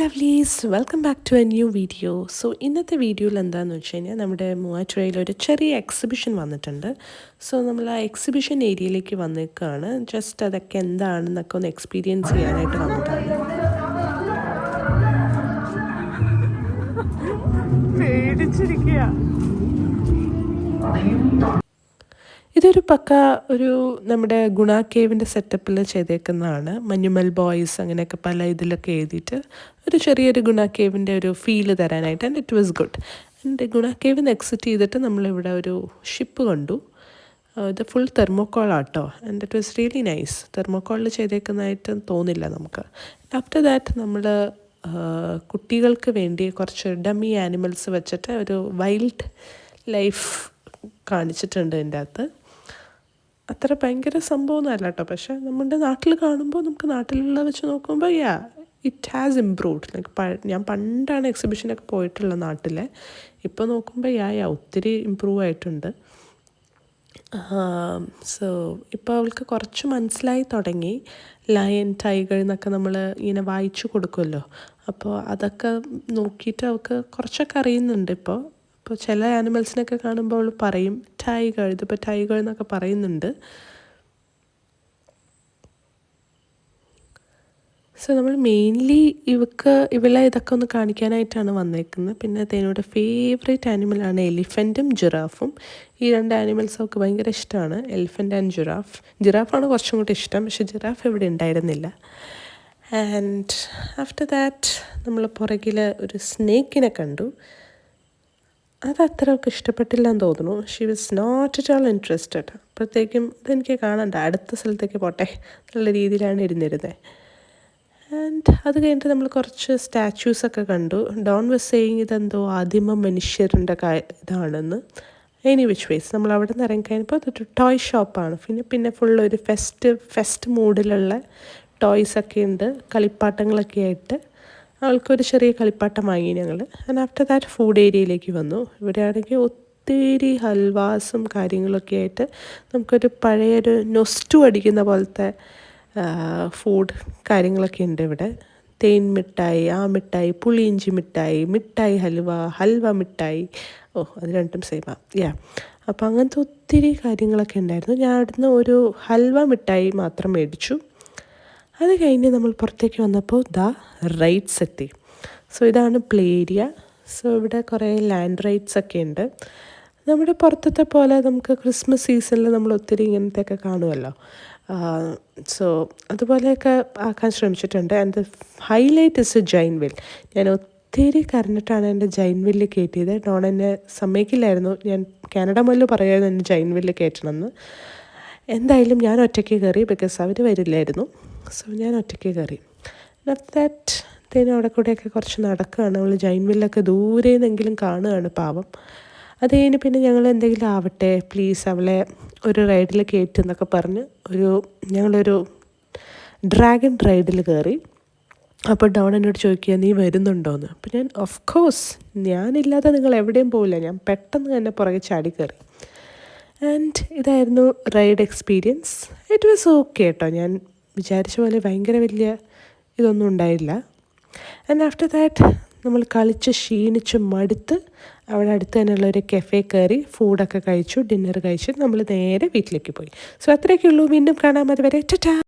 ലവ്ലീസ്, welcome back to a new video. So ഇന്നത്തെ വീഡിയോയിൽ എന്താണെന്ന് വെച്ച് കഴിഞ്ഞാൽ നമ്മുടെ മൂവാറ്റുപുഴയിൽ ഒരു ചെറിയ എക്സിബിഷൻ വന്നിട്ടുണ്ട്. സോ നമ്മൾ ആ എക്സിബിഷൻ ഏരിയയിലേക്ക് വന്നേക്കാണ്. ജസ്റ്റ് അതൊക്കെ എന്താണെന്നൊക്കെ ഒന്ന് എക്സ്പീരിയൻസ് ചെയ്യാനായിട്ട് വന്നതാണ്. ഇതൊരു പക്ക ഒരു നമ്മുടെ ഗുണ കേവിൻ്റെ സെറ്റപ്പിൽ ചെയ്തേക്കുന്നതാണ്. മഞ്ഞുമൽ ബോയ്സ് അങ്ങനെയൊക്കെ പല ഇതിലൊക്കെ എഴുതിയിട്ട് ഒരു ചെറിയൊരു ഗുണ കേവിൻ്റെ ഒരു ഫീല് തരാനായിട്ട്. And it was good. And ഗുണ കേവിൽ നിന്ന് എക്സിറ്റ് ചെയ്തിട്ട് നമ്മളിവിടെ ഒരു ഷിപ്പ് കണ്ടു. ഇത് ഫുൾ തെർമോക്കോളാട്ടോ. And it was really nice. തെർമോക്കോളിൽ ചെയ്തേക്കുന്നതായിട്ട് തോന്നില്ല നമുക്ക്. ആഫ്റ്റർ ദാറ്റ് നമ്മൾ കുട്ടികൾക്ക് വേണ്ടി കുറച്ച് ഡമ്മി ആനിമൽസ് വെച്ചിട്ട് ഒരു വൈൽഡ് ലൈഫ് കാണിച്ചിട്ടുണ്ട് ഇതിൻ്റെ അകത്ത്. അത്ര ഭയങ്കര സംഭവമൊന്നും അല്ല കേട്ടോ. പക്ഷേ നമ്മുടെ നാട്ടിൽ കാണുമ്പോൾ നമുക്ക് നാട്ടിലുള്ള വെച്ച് നോക്കുമ്പോൾ ഇറ്റ് ഹാസ് ഇംപ്രൂവ്ഡ്. ലൈക്ക് ഞാൻ പണ്ടാണ് എക്സിബിഷനൊക്കെ പോയിട്ടുള്ളത് നാട്ടിലെ. ഇപ്പോൾ നോക്കുമ്പോൾ ഒത്തിരി ഇമ്പ്രൂവ് ആയിട്ടുണ്ട്. സോ ഇപ്പോൾ അവൾക്ക് കുറച്ച് മനസ്സിലായി തുടങ്ങി. ലയൺ, ടൈഗർ എന്നൊക്കെ നമ്മൾ ഇങ്ങനെ വായിച്ചു കൊടുക്കുമല്ലോ. അപ്പോൾ അതൊക്കെ നോക്കിയിട്ട് അവൾക്ക് കുറച്ചൊക്കെ അറിയുന്നുണ്ട് ഇപ്പോൾ. ഇപ്പോൾ ചില ആനിമൽസിനൊക്കെ കാണുമ്പോൾ അവൾ പറയും ടൈഗർ, ഇതിപ്പോൾ ടൈഗർ എന്നൊക്കെ പറയുന്നുണ്ട്. സോ നമ്മൾ മെയിൻലി ഇവളെ ഇതൊക്കെ ഒന്ന് കാണിക്കാനായിട്ടാണ് വന്നേക്കുന്നത്. പിന്നെ അതിനോട് ഫേവറേറ്റ് ആനിമലാണ് എലിഫൻറ്റും ജിറാഫും. ഈ രണ്ട് ആനിമൽസും ഒക്കെ ഭയങ്കര ഇഷ്ടമാണ്, എലിഫൻറ്റ് ആൻഡ് ജിറാഫ്. ജിറാഫാണ് കുറച്ചും കൂടി ഇഷ്ടം, പക്ഷെ ജിറാഫ് ഇവിടെ ഉണ്ടായിരുന്നില്ല. ആൻഡ് ആഫ്റ്റർ ദാറ്റ് നമ്മൾ പുറകിൽ ഒരു സ്നേക്കിനെ കണ്ടു. അത് അത്രയൊക്കെ ഇഷ്ടപ്പെട്ടില്ലെന്ന് തോന്നുന്നു. She was not at all interested. അപ്പോഴത്തേക്കും ഇതെനിക്ക് കാണണ്ട, അടുത്ത സ്ഥലത്തേക്ക് പോട്ടെ നല്ല രീതിയിലാണ് ഇരുന്നിരുന്നത്. ആൻഡ് അത് കഴിഞ്ഞിട്ട് നമ്മൾ കുറച്ച് സ്റ്റാച്യൂസൊക്കെ കണ്ടു. ഡോൺ വാസ് സേയിങ് ഇതെന്തോ ആദിമ മനുഷ്യരുടെ ഇതാണെന്ന്. എനി വിച്ച് വേസ് നമ്മൾ അവിടെ നിന്ന് ഇറങ്ങിക്കഴിഞ്ഞപ്പോൾ അതൊരു ടോയ് ഷോപ്പാണ്. പിന്നെ ഫുൾ ഒരു ഫെസ്റ്റ് മൂഡിലുള്ള ടോയ്സൊക്കെ ഉണ്ട്, കളിപ്പാട്ടങ്ങളൊക്കെ ആയിട്ട്. അവൾക്കൊരു ചെറിയ കളിപ്പാട്ടം വാങ്ങി ഞങ്ങൾ. ആൻഡ് ആഫ്റ്റർ ദാറ്റ് ഫുഡ് ഏരിയയിലേക്ക് വന്നു. ഇവിടെയാണെങ്കിൽ ഒത്തിരി ഹൽവാസും കാര്യങ്ങളൊക്കെ ആയിട്ട് നമുക്കൊരു പഴയൊരു നൊസ്റ്റു അടിക്കുന്ന പോലത്തെ ഫുഡ് കാര്യങ്ങളൊക്കെ ഉണ്ട് ഇവിടെ. തേൻ മിഠായി, ആ മിഠായി, പുളിയിഞ്ചി മിഠായി, മിഠായി ഹൽവ മിഠായി. അത് രണ്ടും സെയിമാണ്. അപ്പോൾ അങ്ങനത്തെ ഒത്തിരി കാര്യങ്ങളൊക്കെ ഉണ്ടായിരുന്നു. ഞാൻ അവിടുന്ന് ഒരു ഹൽവ മിഠായി മാത്രം മേടിച്ചു. അത് കഴിഞ്ഞ് നമ്മൾ പുറത്തേക്ക് വന്നപ്പോൾ റൈഡ്സ് എത്തി. സോ ഇതാണ് പ്ലേ ഏരിയ. സോ ഇവിടെ കുറേ ലാൻഡ് റൈഡ്സ് ഒക്കെ ഉണ്ട്. നമ്മുടെ പുറത്തത്തെ പോലെ നമുക്ക് ക്രിസ്മസ് സീസണിൽ നമ്മൾ ഒത്തിരി ഇങ്ങനത്തെയൊക്കെ കാണുമല്ലോ. സോ അതുപോലെയൊക്കെ ആക്കാൻ ശ്രമിച്ചിട്ടുണ്ട്. And the highlight is A Jain wheel. ഞാൻ ഒത്തിരി കരഞ്ഞിട്ടാണ് എൻ്റെ ജൈൻ വീലിൽ കയറ്റിയത്. ഡോൺ എന്നെ സമ്മതിക്കില്ലായിരുന്നു. ഞാൻ കാനഡ മുതൽ പറയുമായിരുന്നു എന്നെ ജൈൻ വീലിൽ കയറ്റണമെന്ന്. എന്തായാലും ഞാൻ ഒറ്റയ്ക്ക് കയറി, ബിക്കോസ് അവർ വരില്ലായിരുന്നു. സോ ഞാൻ ഒറ്റയ്ക്ക് കയറി. ആഫ്റ്റർ ദാറ്റ് അവിടെ കൂടെയൊക്കെ കുറച്ച് നടക്കുകയാണ്. അവൾ ജൈൻ വീലൊക്കെ ദൂരെ നിന്നെങ്കിലും കാണുകയാണ്, പാവം. അത് കഴിഞ്ഞ് പിന്നെ ഞങ്ങൾ എന്തെങ്കിലും ആവട്ടെ പ്ലീസ് അവളെ ഒരു റൈഡിൽ കയറ്റുന്നൊക്കെ പറഞ്ഞ് ഞങ്ങളൊരു ഡ്രാഗൺ റൈഡിൽ കയറി. അപ്പോൾ ഡോൺ എന്നോട് ചോദിക്കുക നീ വരുന്നുണ്ടോയെന്ന്. അപ്പോൾ ഞാൻ ഓഫ് കോഴ്സ്, ഞാനില്ലാതെ നിങ്ങൾ എവിടെയും പോവില്ല. ഞാൻ പെട്ടെന്ന് തന്നെ പുറകെ ചാടി കയറി. ആൻഡ് ഇതായിരുന്നു ride experience. It was okay കേട്ടോ. ഞാൻ വിചാരിച്ച പോലെ ഭയങ്കര വലിയ ഇതൊന്നും ഉണ്ടായില്ല. ആൻഡ് ആഫ്റ്റർ ദാറ്റ് നമ്മൾ കളിച്ച് ക്ഷീണിച്ച് മടുത്ത് അവിടെ അടുത്ത് തന്നെയുള്ള ഒരു കഫേ കയറി ഫുഡൊക്കെ കഴിച്ചു, ഡിന്നർ കഴിച്ച് നമ്മൾ നേരെ വീട്ടിലേക്ക് പോയി. സോ അത്രയൊക്കെ ഉള്ളൂ. വീണ്ടും കാണാം. അതുവരെ ടാറ്റാ.